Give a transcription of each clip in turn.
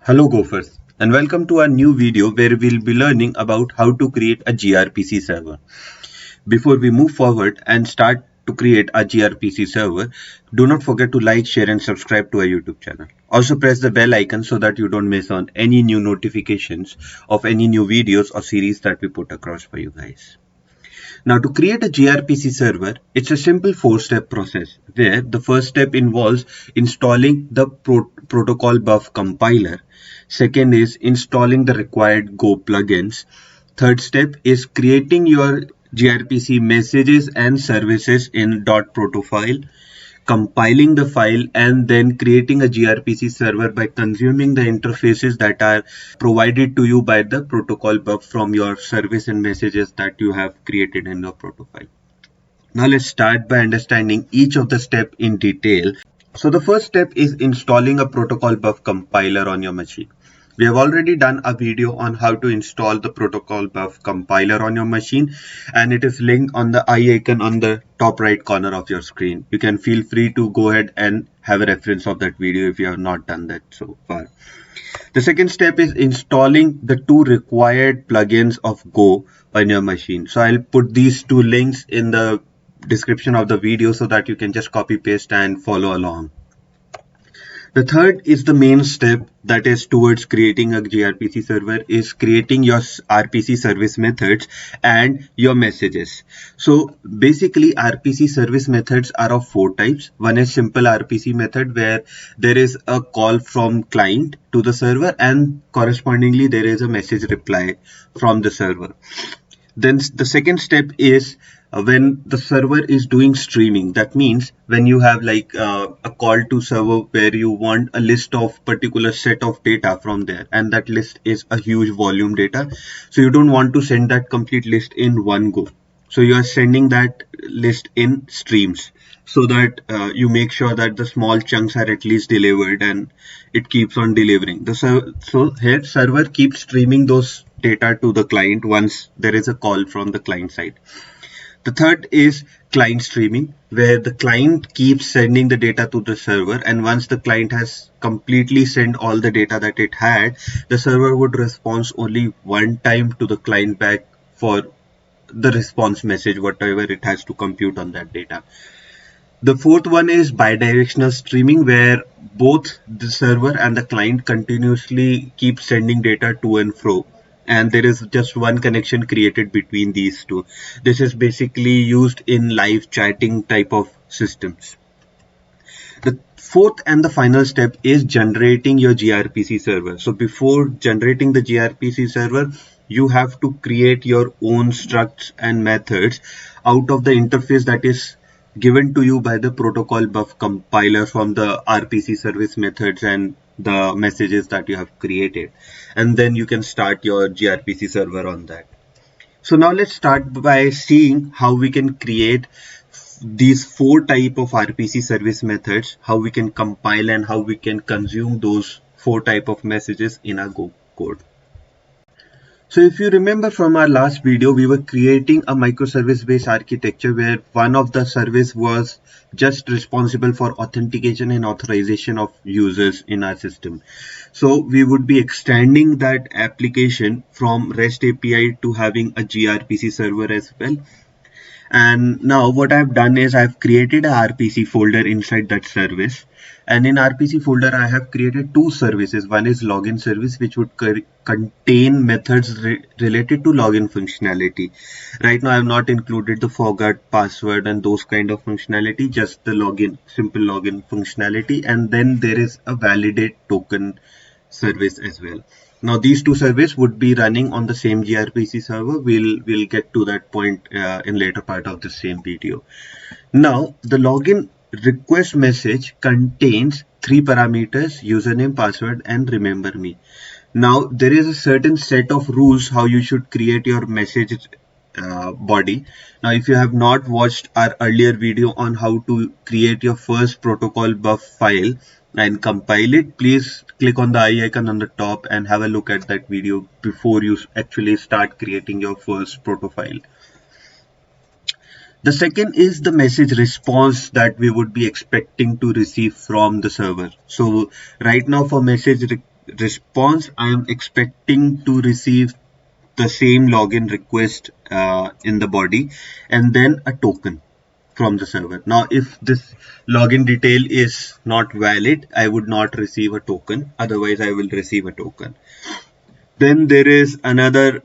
Hello Gophers, and welcome to our new video where we'll be learning about how to create a gRPC server. Before we move forward and start to create a gRPC server, do not forget to like, share and subscribe to our YouTube channel. Also press the bell icon so that you don't miss on any new notifications of any new videos or series that we put across for you guys. Now to create a gRPC server, it's a simple 4-step process where the first step involves installing the protocol buff compiler. Second is installing the required Go plugins. Third step is creating your gRPC messages and services in .proto file, compiling the file and then creating a gRPC server by consuming the interfaces that are provided to you by the protocol buff from your service and messages that you have created in your proto file. Now let's start by understanding each of the steps in detail. So the first step is installing a protocol buff compiler on your machine. We have already done a video on how to install the protocol buff compiler on your machine, and it is linked on the eye icon on the top right corner of your screen. You can feel free to go ahead and have a reference of that video if you have not done that so far. The second step is installing the two required plugins of Go on your machine. So I'll put these two links in the description of the video so that you can just copy paste and follow along. The third is the main step, that is towards creating a gRPC server, is creating your RPC service methods and your messages. So basically RPC service methods are of 4 types. One is simple RPC method where there is a call from client to the server and correspondingly there is a message reply from the server. Then the second step is when the server is doing streaming. That means when you have like a call to server where you want a list of particular set of data from there, and that list is a huge volume data, so you don't want to send that complete list in one go. So you are sending that list in streams so that you make sure that the small chunks are at least delivered and it keeps on delivering. So here server keeps streaming those data to the client once there is a call from the client side. The third is client streaming, where the client keeps sending the data to the server, and once the client has completely sent all the data that it had, the server would respond only one time to the client back for the response message, whatever it has to compute on that data. The fourth one is bidirectional streaming, where both the server and the client continuously keep sending data to and fro, and there is just one connection created between these two. This is basically used in live chatting type of systems. The fourth and the final step is generating your gRPC server. So before generating the gRPC server, you have to create your own structs and methods out of the interface that is given to you by the protocol buff compiler from the RPC service methods and the messages that you have created, and then you can start your gRPC server on that. So now let's start by seeing how we can create these 4 type of RPC service methods, how we can compile and how we can consume those 4 type of messages in our Go code. So if you remember from our last video, we were creating a microservice based architecture where one of the service was just responsible for authentication and authorization of users in our system. So we would be extending that application from REST API to having a gRPC server as well. And now what I've done is I've created a RPC folder inside that service, and in RPC folder I have created 2 services. One is login service, which would contain methods related to login functionality. Right now I have not included the forgot password and those kind of functionality, just the login, simple login functionality, and then there is a validate token service as well. Now these 2 services would be running on the same gRPC server. We'll get to that point in later part of the same video. Now the login request message contains 3 parameters: username, password and remember me. Now there is a certain set of rules how you should create your message body. Now if you have not watched our earlier video on how to create your first protocol buff file and compile it, please click on the eye icon on the top and have a look at that video before you actually start creating your first proto file. The second is the message response that we would be expecting to receive from the server. So right now for message response, I am expecting to receive the same login request in the body, and then a token from the server. Now, if this login detail is not valid, I would not receive a token. Otherwise, I will receive a token. Then there is another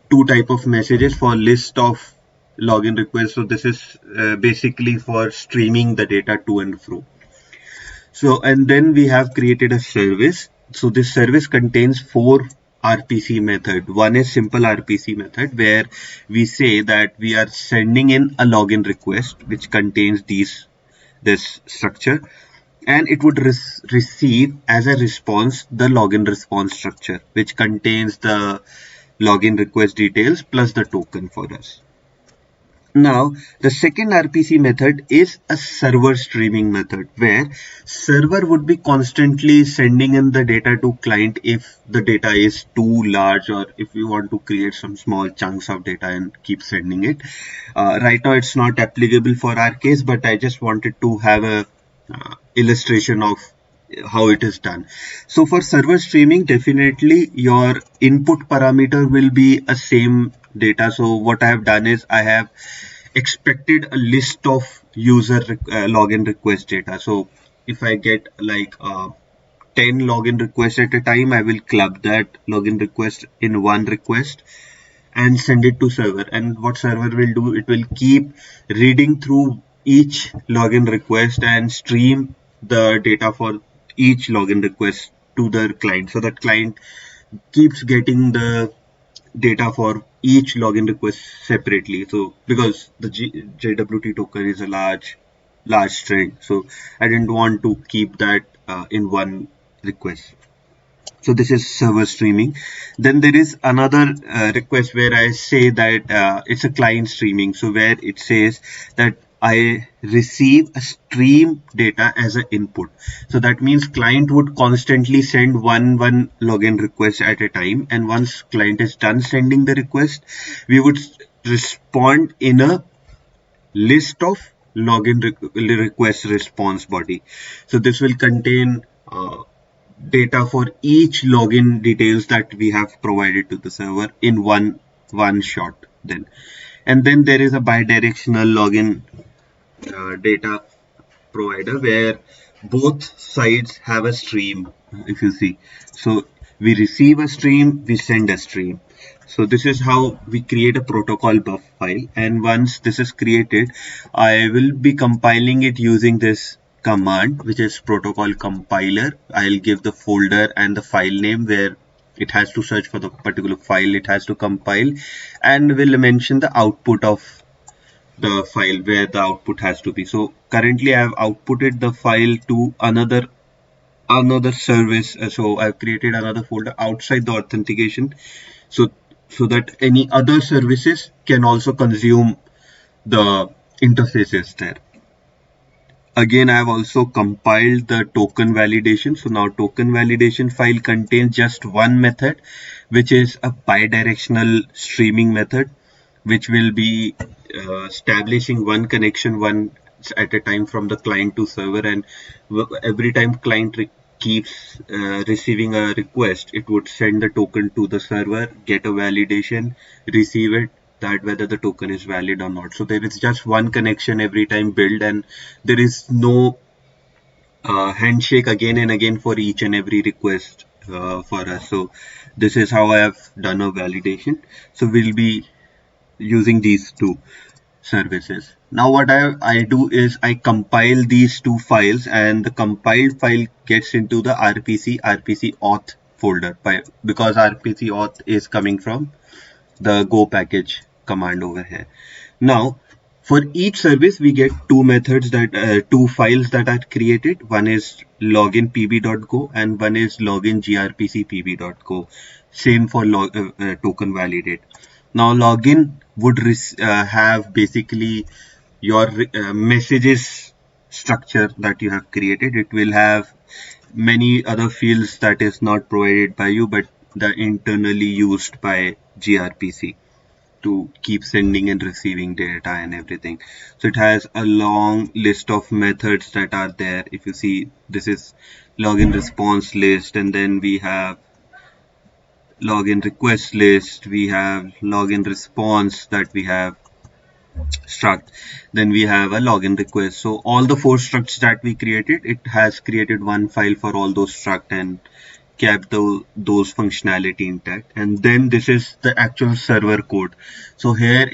two type of messages for list of login requests. So this is basically for streaming the data to and fro. So, and then we have created a service. So this service contains four RPC method. One is simple RPC method where we say that we are sending in a login request which contains this structure, and it would receive as a response the login response structure which contains the login request details plus the token for us. Now, the second RPC method is a server streaming method where server would be constantly sending in the data to client if the data is too large, or if you want to create some small chunks of data and keep sending it. Right now it's not applicable for our case, but I just wanted to have a illustration of how it is done. So for server streaming, definitely your input parameter will be a same data. So what I have done is I have expected a list of user login request data. So if I get like 10 login requests at a time, I will club that login request in one request and send it to server. And what server will do, it will keep reading through each login request and stream the data for each login request to the client, so that client keeps getting the data for each login request separately. So because the JWT token is a large string, so I didn't want to keep that in one request. So this is server streaming. Then there is another request where I say that it's a client streaming. So where it says that I receive a stream data as an input. So that means client would constantly send one login request at a time. And once client is done sending the request, we would respond in a list of login request response body. So this will contain data for each login details that we have provided to the server in one shot. And then there is a bidirectional login data provider where both sides have a stream, if you see. So we receive a stream, we send a stream. So this is how we create a protocol buff file, and once this is created, I will be compiling it using this command, which is protocol compiler. I'll give the folder and the file name where it has to search for the particular file it has to compile, and will mention the output of the file where the output has to be. So currently I have outputted the file to another service. So I've created another folder outside the authentication, so that any other services can also consume the interfaces there. Again, I have also compiled the token validation. So now token validation file contains just one method, which is a bidirectional streaming method, which will be establishing one connection one at a time from the client to server, and every time client keeps receiving a request, it would send the token to the server, get a validation, receive it, that whether the token is valid or not. So there is just one connection every time build, and there is no handshake again and again for each and every request for us. So this is how I have done a validation. So we'll be using these two services. Now what I do is I compile these two files, and the compiled file gets into the RPC auth folder because RPC auth is coming from the go package command over here. Now for each service we get two methods that two files that are created. One is login pb.go and one is login grpc pb.go. Same for token validate. Now login would have basically your messages structure that you have created. It will have many other fields that is not provided by you, but the internally used by grpc to keep sending and receiving data and everything. So it has a long list of methods that are there. If you see, this is login response list, and then we have login request list, we have login response that we have struct, then we have a login request. So all the four structs that we created, it has created one file for all those struct and kept those functionality intact. And then this is the actual server code. So here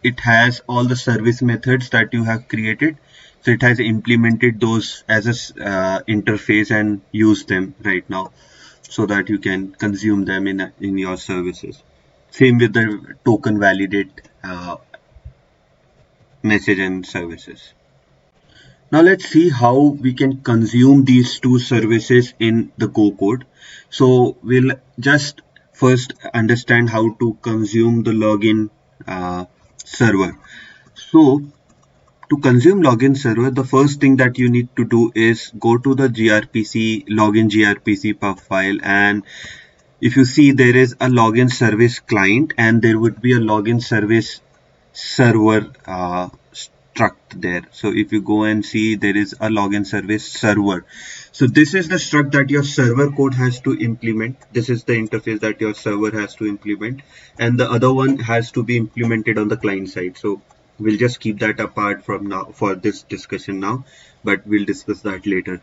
it has all the service methods that you have created. So it has implemented those as a interface and use them right now, so that you can consume them in your services. Same with the token validate message and services. Now let's see how we can consume these two services in the Go code. So we'll just first understand how to consume the login server. So to consume login server, the first thing that you need to do is go to the gRPC login gRPC pub file, and if you see, there is a login service client and there would be a login service server struct there. So if you go and see, there is a login service server. So this is the struct that your server code has to implement. This is the interface that your server has to implement, and the other one has to be implemented on the client side. So we'll just keep that apart from now for this discussion now, but we'll discuss that later.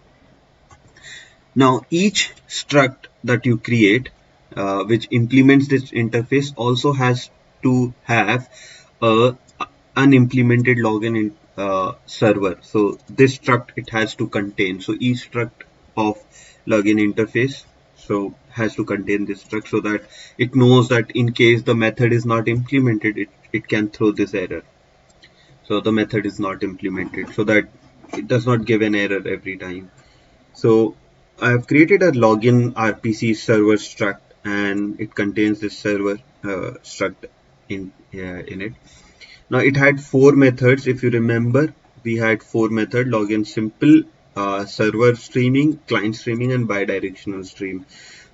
Now each struct that you create which implements this interface also has to have a unimplemented login in, server. So this struct it has to contain. So each struct of login interface so has to contain this struct, so that it knows that in case the method is not implemented, it can throw this error. So the method is not implemented, so that it does not give an error every time. So I have created a login RPC server struct, and it contains this server struct in it. Now it had four methods. If you remember, we had four methods: login simple, server streaming, client streaming, and bidirectional stream.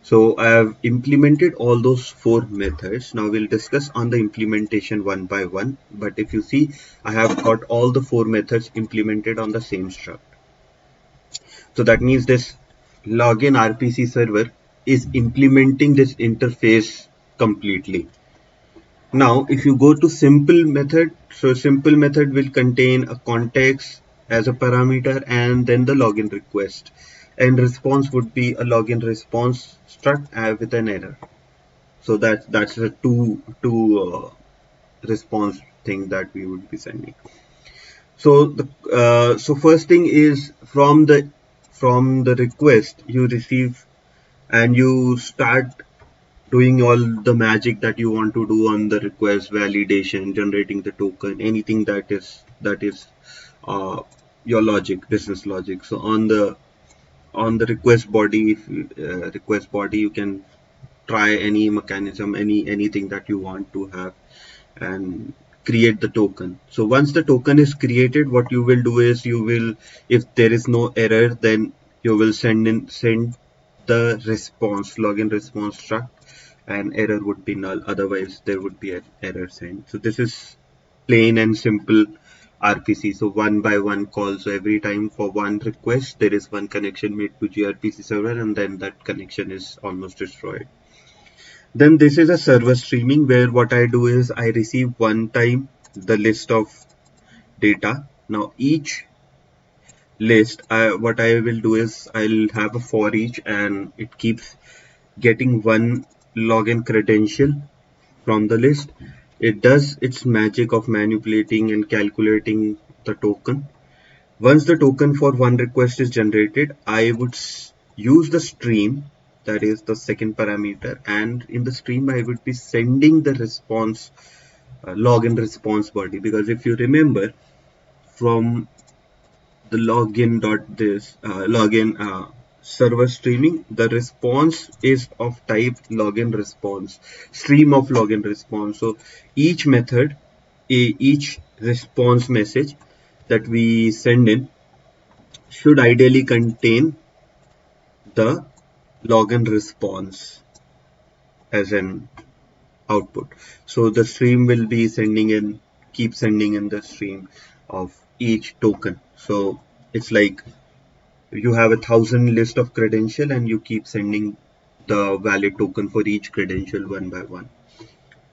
So I have implemented all those four methods. Now we'll discuss on the implementation one by one. But if you see, I have got all the four methods implemented on the same struct. So that means this login RPC server is implementing this interface completely. Now, if you go to simple method, so simple method will contain a context as a parameter and then the login request. And response would be a login response struct with an error. So that's a two response thing that we would be sending. So so first thing is from the request you receive, and you start doing all the magic that you want to do on the request, validation, generating the token, anything that is uh, your logic, business logic. So on the request body, you can try any mechanism, anything that you want to have, and create the token. So once the token is created, what you will do is you will, if there is no error, then you will send the response login response struct, and error would be null, otherwise there would be an error sent. So this is plain and simple RPC. So one by one call. So every time for one request there is one connection made to gRPC server, and then that connection is almost destroyed. Then this is a server streaming, where what I do is I receive one time the list of data. Now each list, what I will do is I'll have a for each, and it keeps getting one login credential from the list. It does its magic of manipulating and calculating the token. Once the token for one request is generated, I would use the stream, that is the second parameter, and in the stream I would be sending the response login response body, because if you remember from the login server streaming, the response is of type login response, stream of login response. So each method, each response message that we send in should ideally contain the login response as an output. So the stream will be keep sending in the stream of each token. So it's like you have 1,000 list of credential and you keep sending the valid token for each credential one by one.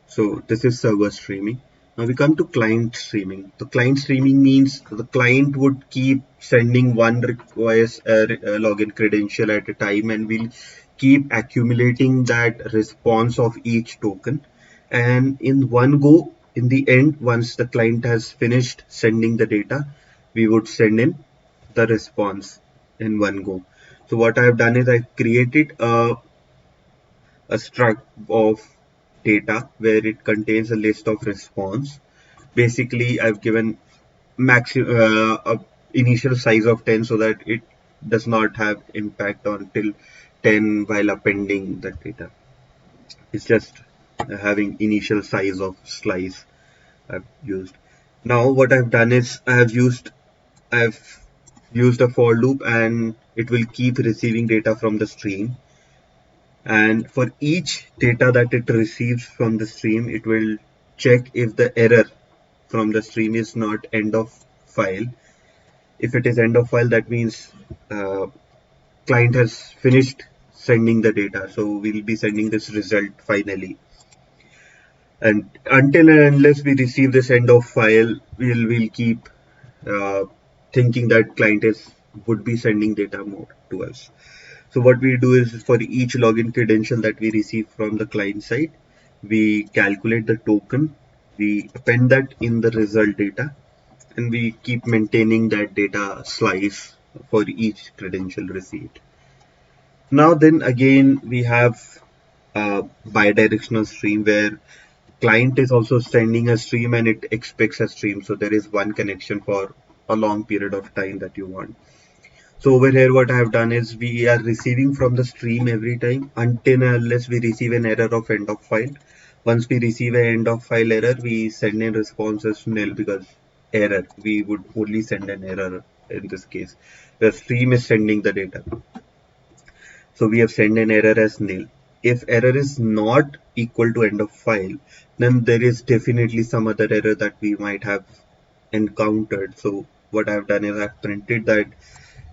So this is server streaming. Now we come to client streaming. The client streaming means the client would keep sending one request login credential at a time, and we'll keep accumulating that response of each token. And in one go, in the end, once the client has finished sending the data, we would send in the response in one go. So what I have done is I created a struct of data where it contains a list of response. Basically, I've given a initial size of 10 so that it does not have impact on till 10 while appending the data. It's just having initial size of slice I've used. Now what I've done is I've used a for loop, and it will keep receiving data from the stream. And for each data that it receives from the stream, it will check if the error from the stream is not end of file. If it is end of file, that means client has finished sending the data, so we'll be sending this result finally. And until and unless we receive this end of file, we'll keep uh, thinking that client would be sending data more to us. So what we do is, for each login credential that we receive from the client side, we calculate the token, we append that in the result data, and we keep maintaining that data slice for each credential received. Now then again, we have a bidirectional stream where client is also sending a stream and it expects a stream. So there is one connection for a long period of time that you want. So over here, what I have done is we are receiving from the stream every time until and unless we receive an error of end of file. Once we receive an end of file error, we send in response as nil, because error, we would only send an error in this case. The stream is sending the data. So we have sent an error as nil. If error is not equal to end of file, then there is definitely some other error that we might have encountered. So what I've done is I've printed that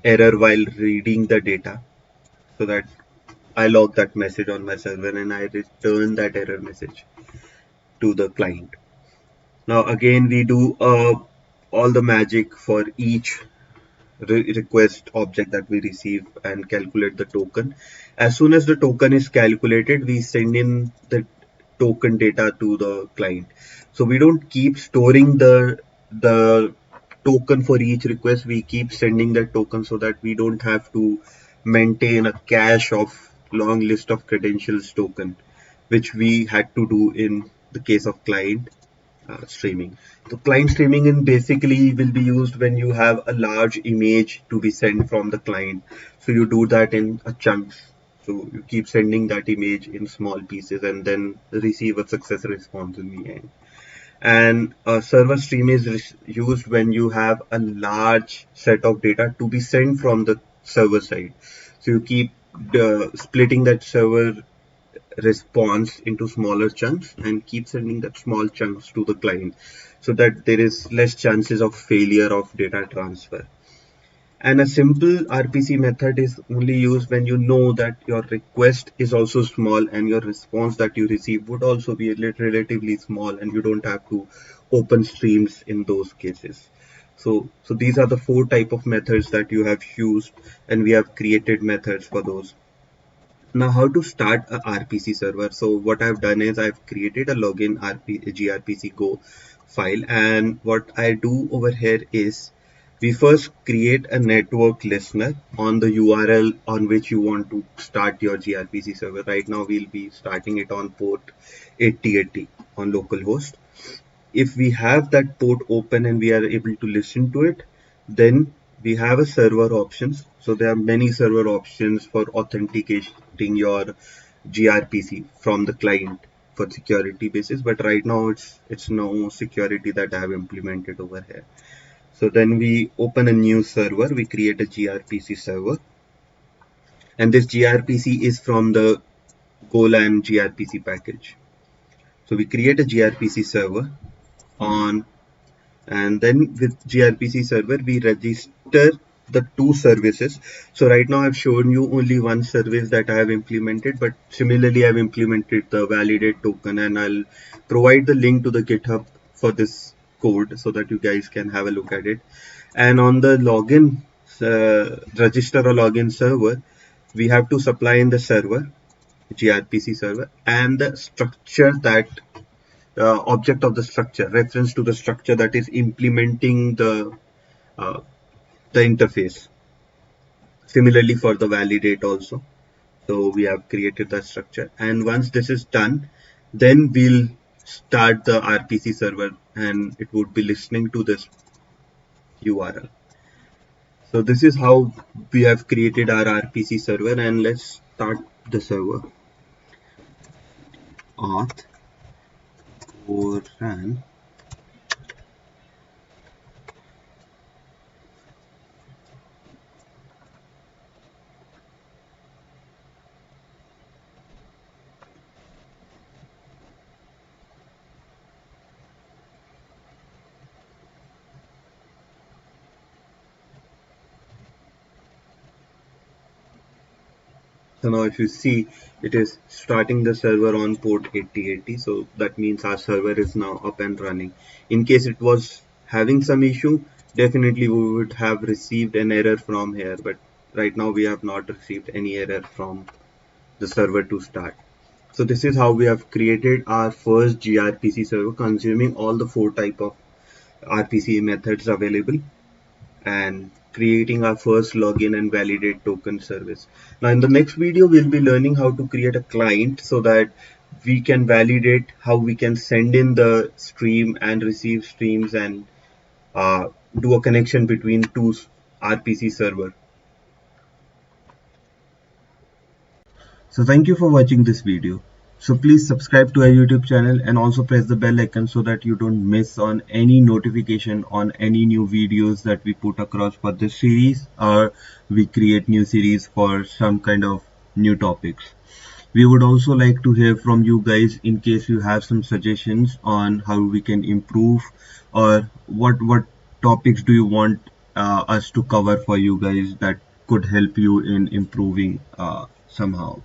error while reading the data, so that I log that message on my server and I return that error message to the client. Now again, we do all the magic for each request object that we receive and calculate the token. As soon as the token is calculated, we send in the token data to the client. So we don't keep storing the token for each request. We keep sending that token so that we don't have to maintain a cache of long list of credentials token, which we had to do in the case of client streaming. So client streaming in basically will be used when you have a large image to be sent from the client. So you do that in a chunks. So you keep sending that image in small pieces and then receive a success response in the end. And a server stream is used when you have a large set of data to be sent from the server side. So you keep splitting that server response into smaller chunks and keep sending that small chunks to the client, so that there is less chances of failure of data transfer. And a simple RPC method is only used when you know that your request is also small and your response that you receive would also be relatively small, and you don't have to open streams in those cases. So these are the four type of methods that you have used, and we have created methods for those. Now, how to start a RPC server? So what I've done is I've created a login gRPC Go file, and what I do over here is we first create a network listener on the URL on which you want to start your gRPC server. Right now we'll be starting it on port 8080 on localhost. If we have that port open and we are able to listen to it, then we have a server options. So there are many server options for authenticating your gRPC from the client for security basis, but right now it's no security that I have implemented over here. So then we open a new server, we create a gRPC server, and this gRPC is from the Golang gRPC package. So we create a gRPC server on, and then with gRPC server we register the two services. So right now I've shown you only one service that I have implemented, but similarly I've implemented the validate token, and I'll provide the link to the GitHub for this code so that you guys can have a look at it. And on the login register or login server, we have to supply in the server, gRPC server, and the structure that object of the structure, reference to the structure that is implementing uh, the interface. Similarly for the validate also. So we have created the structure, and once this is done, then we'll start the RPC server and it would be listening to this URL. So this is how we have created our RPC server, and let's start the server. Auth or run. So now if you see, it is starting the server on port 8080. So that means our server is now up and running. In case it was having some issue, definitely we would have received an error from here. But right now we have not received any error from the server to start. So this is how we have created our first gRPC server, consuming all the 4 type of RPC methods available, and creating our first login and validate token service. Now in the next video, we'll be learning how to create a client so that we can validate how we can send in the stream and receive streams, and do a connection between two RPC server. So thank you for watching this video. So please subscribe to our YouTube channel and also press the bell icon so that you don't miss on any notification on any new videos that we put across for this series, or we create new series for some kind of new topics. We would also like to hear from you guys in case you have some suggestions on how we can improve, or what topics do you want us to cover for you guys that could help you in improving somehow.